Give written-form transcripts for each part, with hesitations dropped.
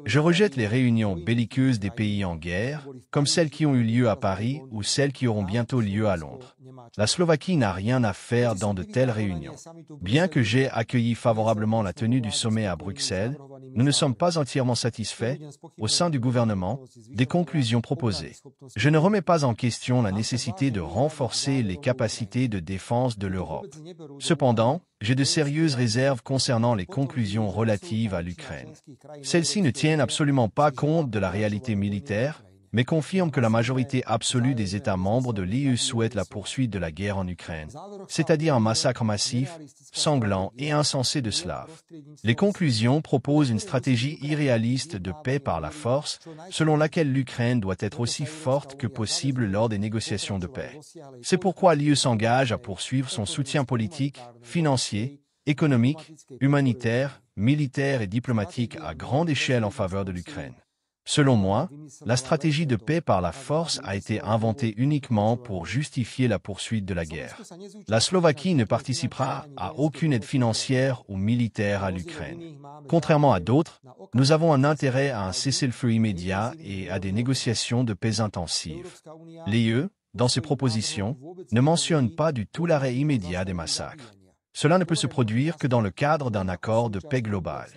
Je rejette les réunions belliqueuses des pays en guerre, comme celles qui ont eu lieu à Paris ou celles qui auront bientôt lieu à Londres. La Slovaquie n'a rien à faire dans de telles réunions. Bien que j'ai accueilli favorablement la tenue du sommet à Bruxelles, nous ne sommes pas entièrement satisfaits, au sein du gouvernement, des conclusions proposées. Je ne remets pas en question la nécessité de renforcer les capacités de défense de l'Europe. Cependant, j'ai de sérieuses réserves concernant les conclusions relatives à l'Ukraine. Celles-ci ne tiennent absolument pas compte de la réalité militaire, mais confirment que la majorité absolue des États membres de l'UE souhaite la poursuite de la guerre en Ukraine, c'est-à-dire un massacre massif, sanglant et insensé de Slaves. Les conclusions proposent une stratégie irréaliste de paix par la force, selon laquelle l'Ukraine doit être aussi forte que possible lors des négociations de paix. C'est pourquoi l'UE s'engage à poursuivre son soutien politique, financier, économique, humanitaire, militaire et diplomatique à grande échelle en faveur de l'Ukraine. Selon moi, la stratégie de paix par la force a été inventée uniquement pour justifier la poursuite de la guerre. La Slovaquie ne participera à aucune aide financière ou militaire à l'Ukraine. Contrairement à d'autres, nous avons un intérêt à un cessez-le-feu immédiat et à des négociations de paix intensives. L'UE, dans ses propositions, ne mentionne pas du tout l'arrêt immédiat des massacres. Cela ne peut se produire que dans le cadre d'un accord de paix global.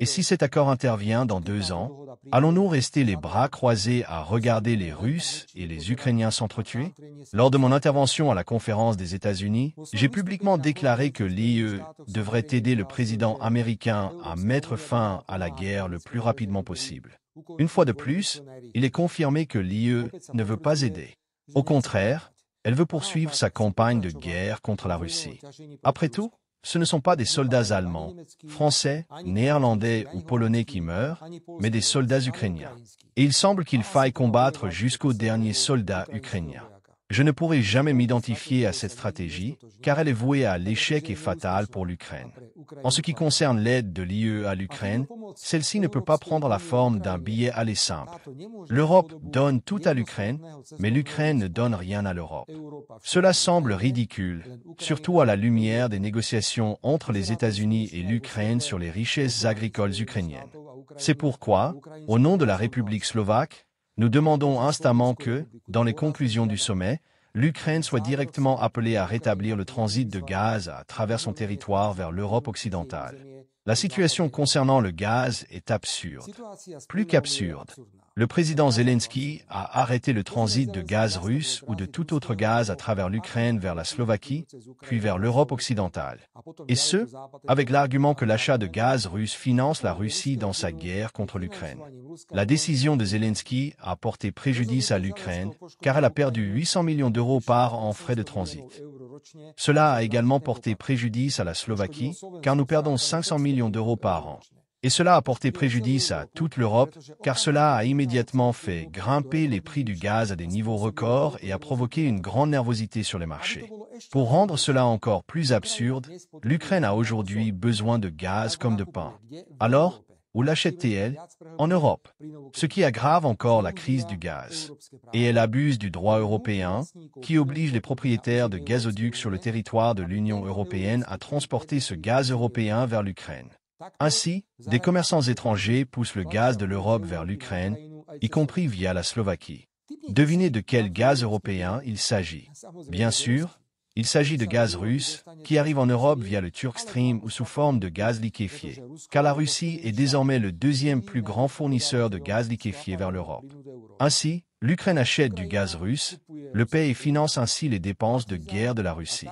Et si cet accord intervient dans 2 ans, allons-nous rester les bras croisés à regarder les Russes et les Ukrainiens s'entretuer? Lors de mon intervention à la conférence des États-Unis, j'ai publiquement déclaré que l'UE devrait aider le président américain à mettre fin à la guerre le plus rapidement possible. Une fois de plus, il est confirmé que l'UE ne veut pas aider. Au contraire, elle veut poursuivre sa campagne de guerre contre la Russie. Après tout, ce ne sont pas des soldats allemands, français, néerlandais ou polonais qui meurent, mais des soldats ukrainiens. Et il semble qu'il faille combattre jusqu'au dernier soldat ukrainien. Je ne pourrai jamais m'identifier à cette stratégie, car elle est vouée à l'échec et fatale pour l'Ukraine. En ce qui concerne l'aide de l'UE à l'Ukraine, celle-ci ne peut pas prendre la forme d'un billet aller simple. L'Europe donne tout à l'Ukraine, mais l'Ukraine ne donne rien à l'Europe. Cela semble ridicule, surtout à la lumière des négociations entre les États-Unis et l'Ukraine sur les richesses agricoles ukrainiennes. C'est pourquoi, au nom de la République slovaque, nous demandons instamment que, dans les conclusions du sommet, l'Ukraine soit directement appelée à rétablir le transit de gaz à travers son territoire vers l'Europe occidentale. La situation concernant le gaz est absurde. Plus qu'absurde. Le président Zelensky a arrêté le transit de gaz russe ou de tout autre gaz à travers l'Ukraine vers la Slovaquie, puis vers l'Europe occidentale. Et ce, avec l'argument que l'achat de gaz russe finance la Russie dans sa guerre contre l'Ukraine. La décision de Zelensky a porté préjudice à l'Ukraine, car elle a perdu 800 millions d'euros par an en frais de transit. Cela a également porté préjudice à la Slovaquie, car nous perdons 500 millions d'euros par an. Et cela a porté préjudice à toute l'Europe, car cela a immédiatement fait grimper les prix du gaz à des niveaux records et a provoqué une grande nervosité sur les marchés. Pour rendre cela encore plus absurde, l'Ukraine a aujourd'hui besoin de gaz comme de pain. Alors, où l'achète-t-elle? En Europe. Ce qui aggrave encore la crise du gaz. Et elle abuse du droit européen, qui oblige les propriétaires de gazoducs sur le territoire de l'Union européenne à transporter ce gaz européen vers l'Ukraine. Ainsi, des commerçants étrangers poussent le gaz de l'Europe vers l'Ukraine, y compris via la Slovaquie. Devinez de quel gaz européen il s'agit. Bien sûr, il s'agit de gaz russe, qui arrive en Europe via le Turk Stream ou sous forme de gaz liquéfié, car la Russie est désormais le 2e plus grand fournisseur de gaz liquéfié vers l'Europe. Ainsi, l'Ukraine achète du gaz russe, le paie et finance ainsi les dépenses de guerre de la Russie.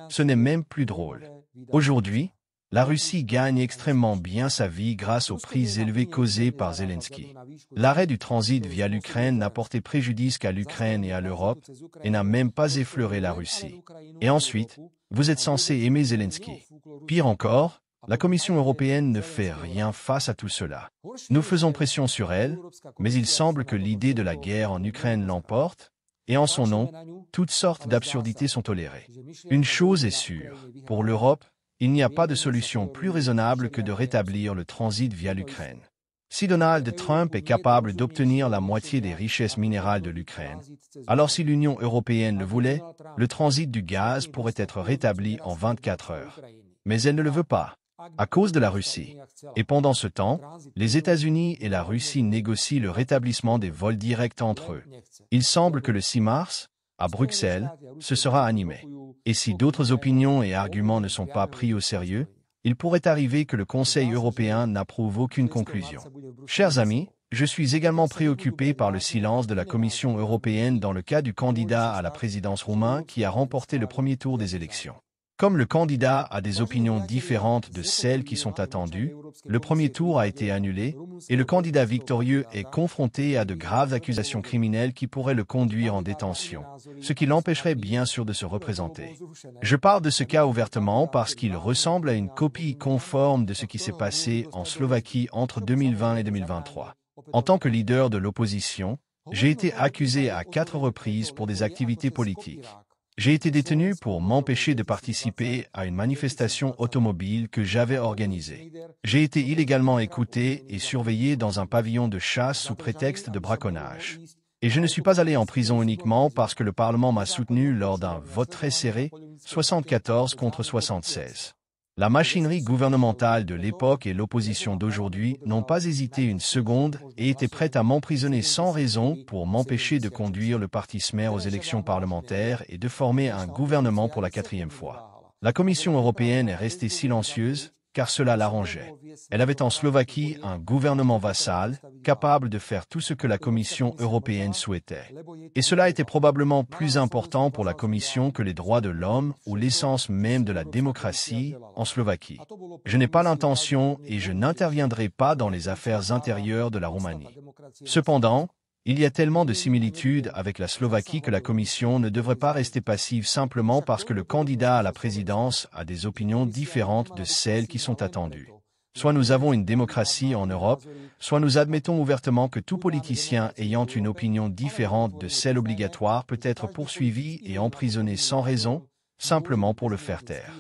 Ce n'est même plus drôle. Aujourd'hui, la Russie gagne extrêmement bien sa vie grâce aux prix élevés causés par Zelensky. L'arrêt du transit via l'Ukraine n'a porté préjudice qu'à l'Ukraine et à l'Europe, et n'a même pas effleuré la Russie. Et ensuite, vous êtes censé aimer Zelensky. Pire encore, la Commission européenne ne fait rien face à tout cela. Nous faisons pression sur elle, mais il semble que l'idée de la guerre en Ukraine l'emporte, et en son nom, toutes sortes d'absurdités sont tolérées. Une chose est sûre, pour l'Europe, il n'y a pas de solution plus raisonnable que de rétablir le transit via l'Ukraine. Si Donald Trump est capable d'obtenir la moitié des richesses minérales de l'Ukraine, alors si l'Union européenne le voulait, le transit du gaz pourrait être rétabli en 24 heures. Mais elle ne le veut pas. à cause de la Russie. Et pendant ce temps, les États-Unis et la Russie négocient le rétablissement des vols directs entre eux. Il semble que le 6 mars, à Bruxelles, ce sera animé. Et si d'autres opinions et arguments ne sont pas pris au sérieux, il pourrait arriver que le Conseil européen n'approuve aucune conclusion. Chers amis, je suis également préoccupé par le silence de la Commission européenne dans le cas du candidat à la présidence roumain qui a remporté le premier tour des élections. Comme le candidat a des opinions différentes de celles qui sont attendues, le premier tour a été annulé et le candidat victorieux est confronté à de graves accusations criminelles qui pourraient le conduire en détention, ce qui l'empêcherait bien sûr de se représenter. Je parle de ce cas ouvertement parce qu'il ressemble à une copie conforme de ce qui s'est passé en Slovaquie entre 2020 et 2023. En tant que leader de l'opposition, j'ai été accusé à 4 reprises pour des activités politiques. J'ai été détenu pour m'empêcher de participer à une manifestation automobile que j'avais organisée. J'ai été illégalement écouté et surveillé dans un pavillon de chasse sous prétexte de braconnage. Et je ne suis pas allé en prison uniquement parce que le Parlement m'a soutenu lors d'un vote très serré, 74 contre 76. La machinerie gouvernementale de l'époque et l'opposition d'aujourd'hui n'ont pas hésité une seconde et étaient prêtes à m'emprisonner sans raison pour m'empêcher de conduire le parti Smer aux élections parlementaires et de former un gouvernement pour la 4e fois. La Commission européenne est restée silencieuse, car cela l'arrangeait. Elle avait en Slovaquie un gouvernement vassal, capable de faire tout ce que la Commission européenne souhaitait. Et cela était probablement plus important pour la Commission que les droits de l'homme ou l'essence même de la démocratie en Slovaquie. Je n'ai pas l'intention et je n'interviendrai pas dans les affaires intérieures de la Roumanie. Cependant, il y a tellement de similitudes avec la Slovaquie que la Commission ne devrait pas rester passive simplement parce que le candidat à la présidence a des opinions différentes de celles qui sont attendues. Soit nous avons une démocratie en Europe, soit nous admettons ouvertement que tout politicien ayant une opinion différente de celle obligatoire peut être poursuivi et emprisonné sans raison, simplement pour le faire taire.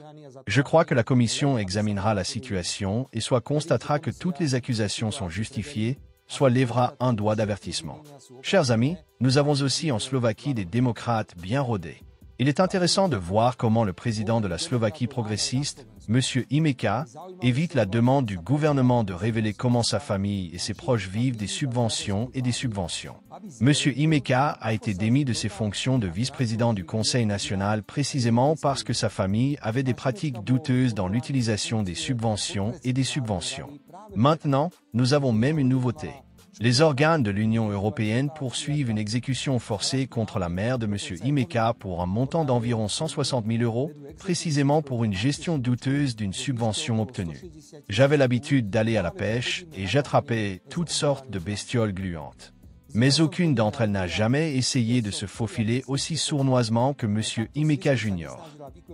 Je crois que la Commission examinera la situation et soit constatera que toutes les accusations sont justifiées, soit lèvera un doigt d'avertissement. Chers amis, nous avons aussi en Slovaquie des démocrates bien rodés. Il est intéressant de voir comment le président de la Slovaquie progressiste, M. Imeka, évite la demande du gouvernement de révéler comment sa famille et ses proches vivent des subventions et des subventions. M. Imeka a été démis de ses fonctions de vice-président du Conseil national précisément parce que sa famille avait des pratiques douteuses dans l'utilisation des subventions et des subventions. Maintenant, nous avons même une nouveauté. Les organes de l'Union européenne poursuivent une exécution forcée contre la mère de M. Imeka pour un montant d'environ 160 000 €, précisément pour une gestion douteuse d'une subvention obtenue. J'avais l'habitude d'aller à la pêche et j'attrapais toutes sortes de bestioles gluantes. Mais aucune d'entre elles n'a jamais essayé de se faufiler aussi sournoisement que M. Imeka Jr.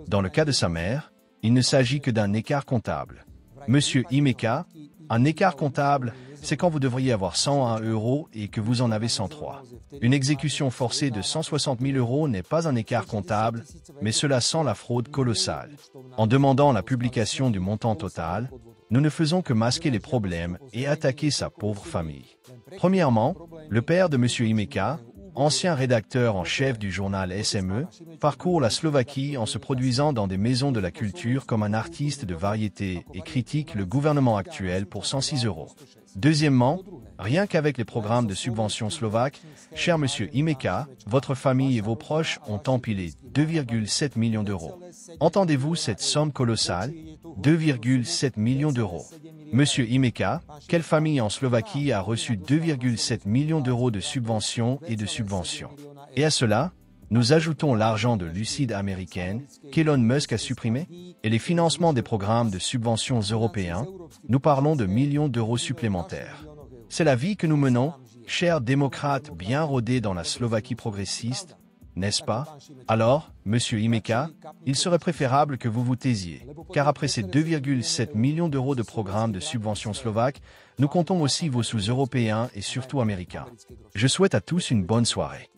Dans le cas de sa mère, il ne s'agit que d'un écart comptable. M. Imeka, un écart comptable, c'est quand vous devriez avoir 101 € et que vous en avez 103. Une exécution forcée de 160 000 € n'est pas un écart comptable, mais cela sent la fraude colossale. En demandant la publication du montant total, nous ne faisons que masquer les problèmes et attaquer sa pauvre famille. Premièrement, le père de M. Imeka, ancien rédacteur en chef du journal SME, parcourt la Slovaquie en se produisant dans des maisons de la culture comme un artiste de variété et critique le gouvernement actuel pour 106 €. Deuxièmement, rien qu'avec les programmes de subvention slovaques, cher Monsieur Imeka, votre famille et vos proches ont empilé 2,7 millions d'euros. Entendez-vous cette somme colossale? 2,7 millions d'euros. Monsieur Imeka, quelle famille en Slovaquie a reçu 2,7 millions d'euros de subventions et de subventions? Et à cela, nous ajoutons l'argent de Lucide américaine, qu'Elon Musk a supprimé, et les financements des programmes de subventions européens, nous parlons de millions d'euros supplémentaires. C'est la vie que nous menons, chers démocrates bien rodés dans la Slovaquie progressiste, n'est-ce pas? Alors, Monsieur Imeka, il serait préférable que vous vous taisiez, car après ces 2,7 millions d'euros de programmes de subventions slovaques, nous comptons aussi vos sous européens et surtout américains. Je souhaite à tous une bonne soirée.